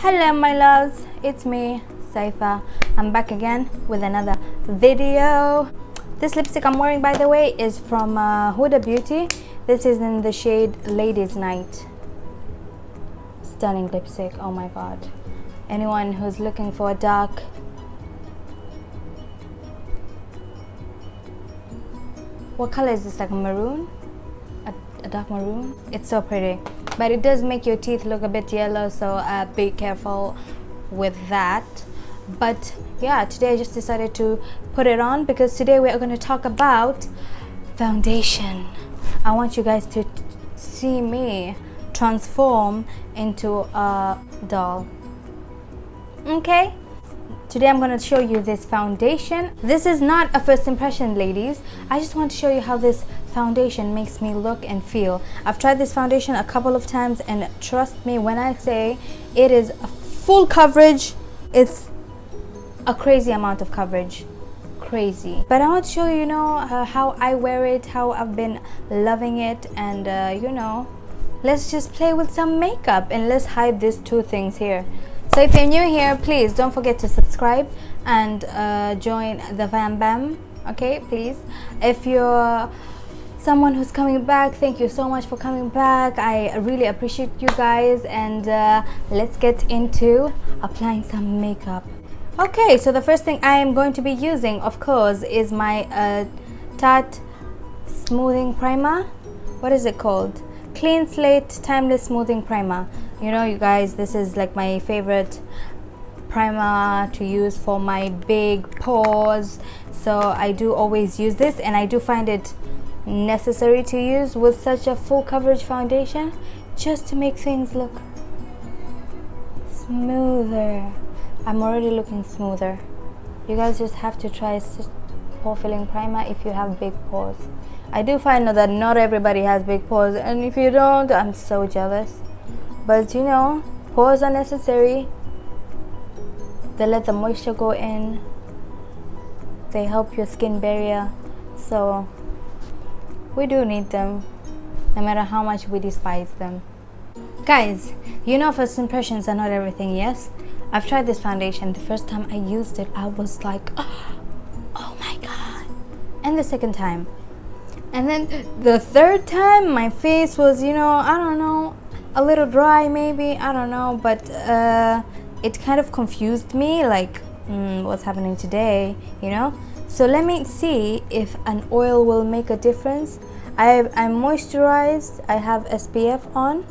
Hello my loves, it's me Saifa. I'm back again with another video. This lipstick I'm wearing, by the way, is from Hudabeauty. This is in the shade Ladies Night. Stunning lipstick, oh my god. Anyone who's looking for a dark what color is this, like a maroon? A dark maroon? It's so pretty, but it does make your teeth look a bit yellow, so be careful with that. But yeah, today I just decided to put it on because today we are going to talk about foundation. I want you guys to see me transform into a doll. Okay? Today I'm going to show you this foundation. This is not a first impression, ladies. I just want to show you how this foundation makes me look and feel. I've tried this foundation a couple of times, and trust me when I say it is a full coverage. It's a crazy amount of coverage. Crazy. But I want to show you, how I wear it, how I've been loving it, and let's just play with some makeup and let's hide these two things here. So if you're new here, please don't forget to subscribe and join the Fam Bam, okay, please. If you're someone who's coming back, thank you so much for coming back. I really appreciate you guys, and let's get into applying some makeup. Okay, so the first thing I am going to be using, of course, is my Tarte smoothing primer. What is it called? Clean Slate Timeless Smoothing Primer. You guys, this is like my favorite primer to use for my big pores, so I do always use this, and I do find it necessary to use with such a full coverage foundation, just to make things look smoother. I'm already looking smoother. You guys just have to try pore filling primer if you have big pores. I do find that not everybody has big pores, and if you don't, I'm so jealous. But pores are necessary. They let the moisture go in. They help your skin barrier. So we do need them, no matter how much we despise them. Guys, first impressions are not everything, yes? I've tried this foundation. The first time I used it, I was like, oh my god. And the second time. And then the third time, my face was, I don't know, a little dry maybe, I don't know, but it kind of confused me, like what's happening today, So let me see if an oil will make a difference. I'm moisturized. I have SPF on.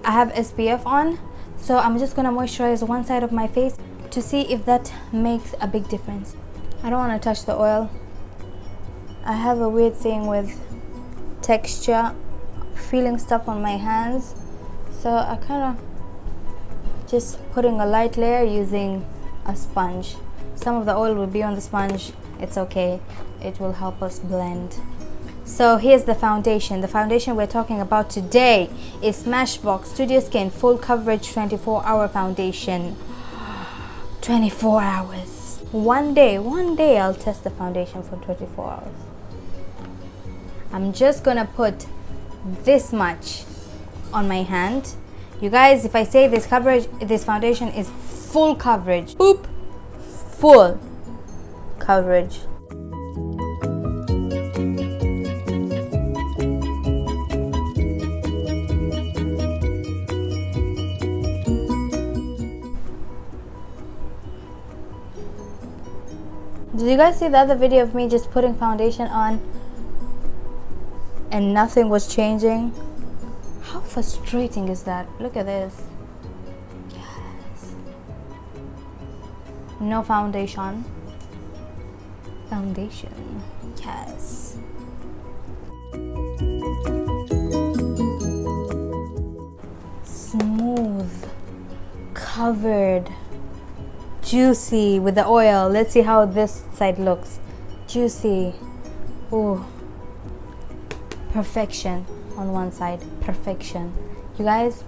I have SPF on, so I'm just gonna moisturize one side of my face to see if that makes a big difference. I don't want to touch the oil. I have a weird thing with texture, feeling stuff on my hands, so I kind of just putting a light layer using a sponge. Some of the oil will be on the sponge. It's okay, it will help us blend. So here's the foundation. The foundation we're talking about today is Smashbox Studio Skin Full Coverage 24-Hour Foundation. 24 hours. One day I'll test the foundation for 24 hours. I'm just gonna put this much on my hand. You guys, if I say this foundation is full coverage, boop, full coverage. Did you guys see the other video of me just putting foundation on and nothing was changing? How frustrating is that? Look at this. Yes. No foundation. Foundation. Yes. Smooth. Covered. Juicy with the oil. Let's see how this side looks. Juicy. Ooh. Perfection on one side. Perfection. You guys,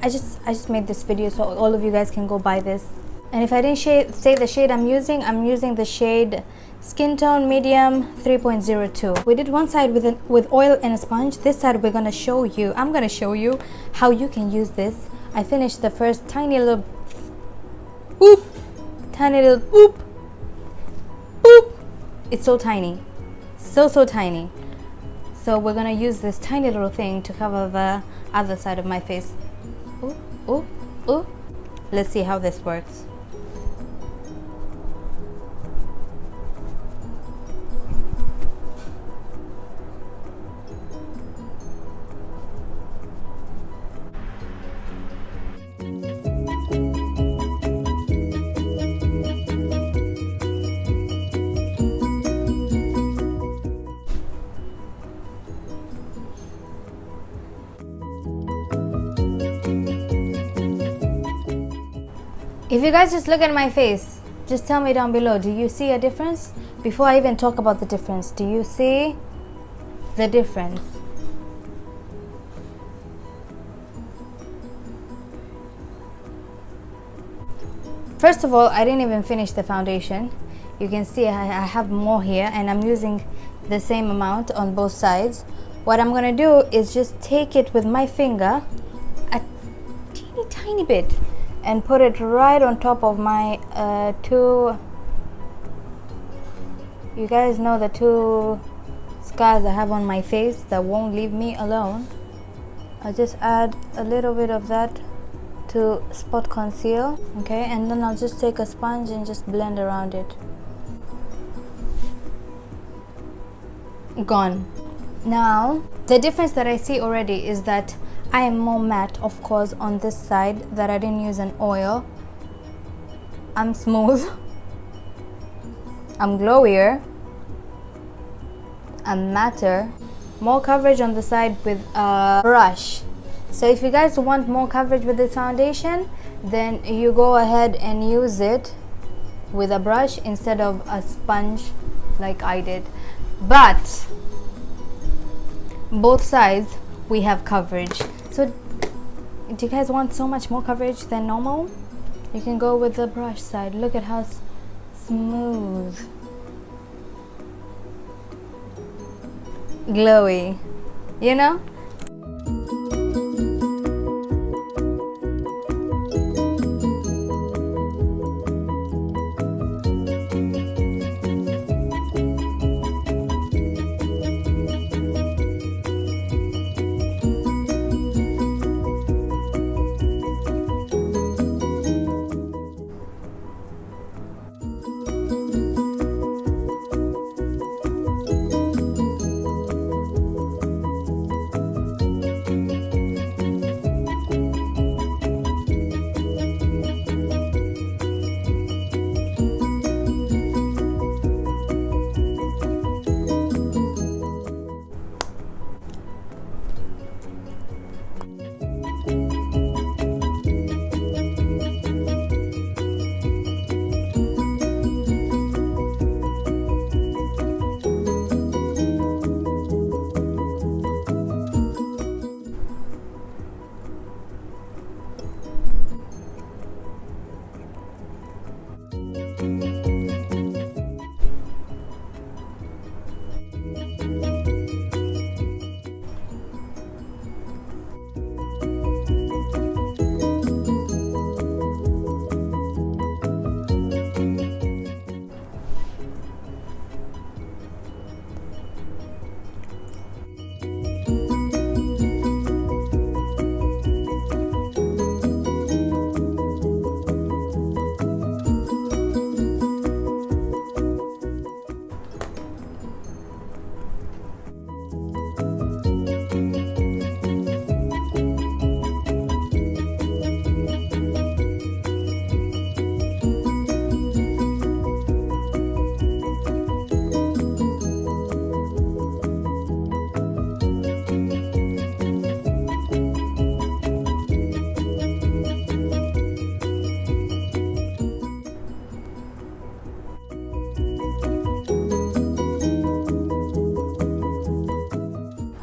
I just made this video so all of you guys can go buy this. And if I didn't say the shade I'm using the shade Skin tone medium 3.02. We did one side with oil and a sponge. This side we're gonna show you. I'm gonna show you how you can use this. I finished the first tiny little boop, tiny little boop, boop. It's so tiny, so tiny. So we're gonna use this tiny little thing to cover the other side of my face. Ooh, ooh, ooh. Let's see how this works. If you guys just look at my face, just tell me down below, do you see a difference? Before I even talk about the difference, do you see the difference? First of all, I didn't even finish the foundation. You can see I have more here, and I'm using the same amount on both sides. What I'm gonna do is just take it with my finger, a tiny bit, and put it right on top of my two, you guys know, the two scars I have on my face that won't leave me alone. I'll just add a little bit of that to spot conceal, okay, and then I'll just take a sponge and just blend around it. Gone. Now the difference that I see already is that I am more matte, of course, on this side, that I didn't use an oil. I'm smooth. I'm glowier. I'm matter. More coverage on the side with a brush. So if you guys want more coverage with this foundation, then you go ahead and use it with a brush instead of a sponge like I did. But both sides we have coverage. So do you guys want so much more coverage than normal? You can go with the brush side. Look at how smooth, glowy, you know?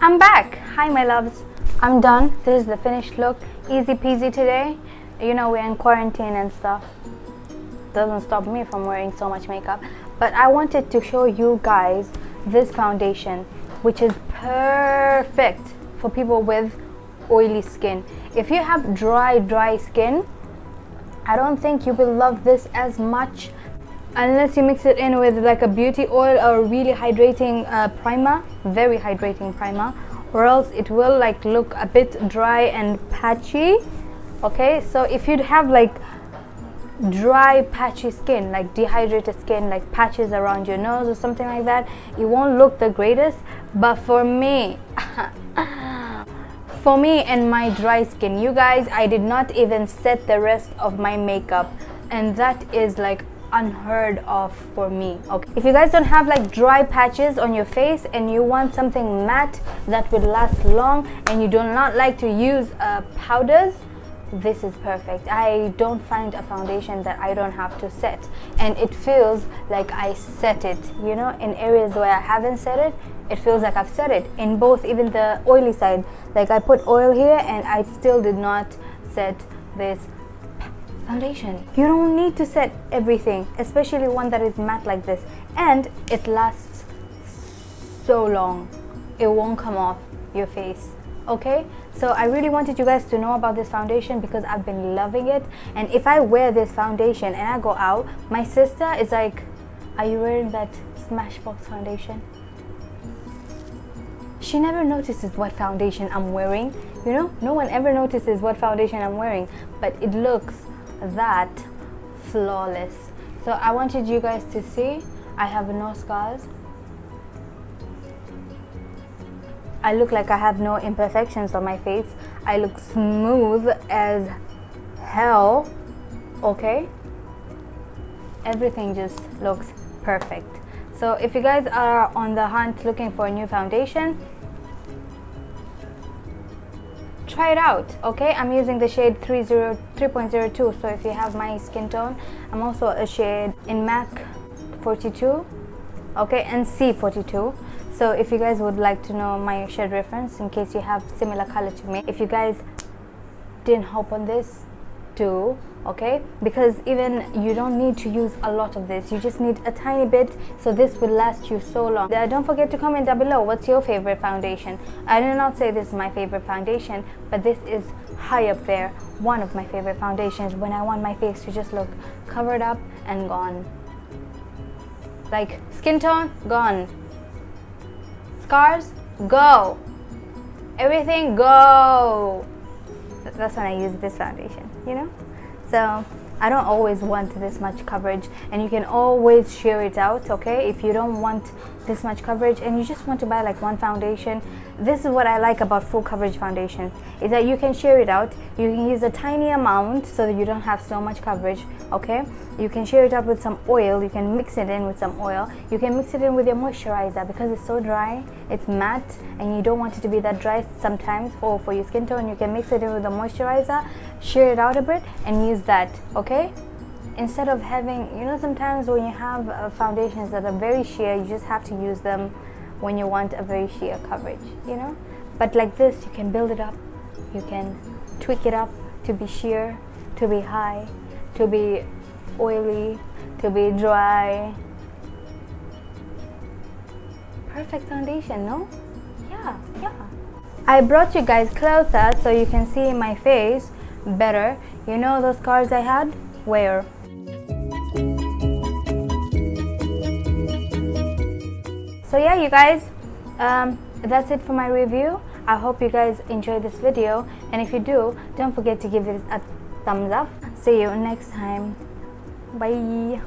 I'm back. Hi my loves, I'm done. This is the finished look. Easy peasy today. You know, we're in quarantine and stuff. Doesn't stop me from wearing so much makeup. but I wanted to show you guys this foundation, which is perfect for people with oily skin. If you have dry skin, I don't think you will love this as much unless you mix it in with like a beauty oil or really hydrating primer, very hydrating primer, or else it will like look a bit dry and patchy. Okay, so if you'd have like dry patchy skin, like dehydrated skin, like patches around your nose or something like that, it won't look the greatest. But for me and my dry skin, you guys, I did not even set the rest of my makeup, and that is like unheard of for me. Okay, if you guys don't have like dry patches on your face and you want something matte that would last long and you do not like to use powders, this is perfect. I don't find a foundation that I don't have to set, and it feels like I set it, you know. In areas where I haven't set it, it feels like I've set it. In both, even the oily side, like I put oil here and I still did not set this foundation. You don't need to set everything, especially one that is matte like this, and it lasts so long. It won't come off your face. Okay, so I really wanted you guys to know about this foundation because I've been loving it. And if I wear this foundation and I go out, my sister is like, are you wearing that Smashbox foundation? She never notices what foundation I'm wearing, you know. No one ever notices what foundation I'm wearing, but it looks that flawless. So I wanted you guys to see I have no scars. I look like I have no imperfections on my face. I look smooth as hell. Okay, everything just looks perfect. So if you guys are on the hunt looking for a new foundation, try it out. Okay, I'm using the shade 3.02. So if you have my skin tone, I'm also a shade in MAC 42, okay, and C42. So if you guys would like to know my shade reference in case you have similar color to me, if you guys didn't hop on this, do, okay, because even you don't need to use a lot of this, you just need a tiny bit, so this will last you so long. Don't forget to comment down below what's your favorite foundation. I did not say this is my favorite foundation, but this is high up there, one of my favorite foundations when I want my face to just look covered up and gone. Like skin tone, gone. Scars, go. Everything, go. That's when I use this foundation, you know. So I don't always want this much coverage, and you can always sheer it out. Okay, if you don't want this much coverage and you just want to buy like one foundation, this is what I like about full coverage foundation, is that you can sheer it out. You can use a tiny amount so that you don't have so much coverage. Okay, you can sheer it out with some oil, you can mix it in with some oil, you can mix it in with your moisturizer because it's so dry, it's matte, and you don't want it to be that dry sometimes. Or for your skin tone, you can mix it in with the moisturizer, sheer it out a bit and use that. Okay, instead of having, you know, sometimes when you have foundations that are very sheer, you just have to use them when you want a very sheer coverage, you know. But like this, you can build it up, you can tweak it up to be sheer, to be high, to be oily, to be dry. Perfect foundation, no? Yeah. I brought you guys closer so you can see my face better. You know those scars I had? Where? So yeah, you guys, that's it for my review. I hope you guys enjoyed this video, and if you do, don't forget to give it a thumbs up. See you next time. Bye.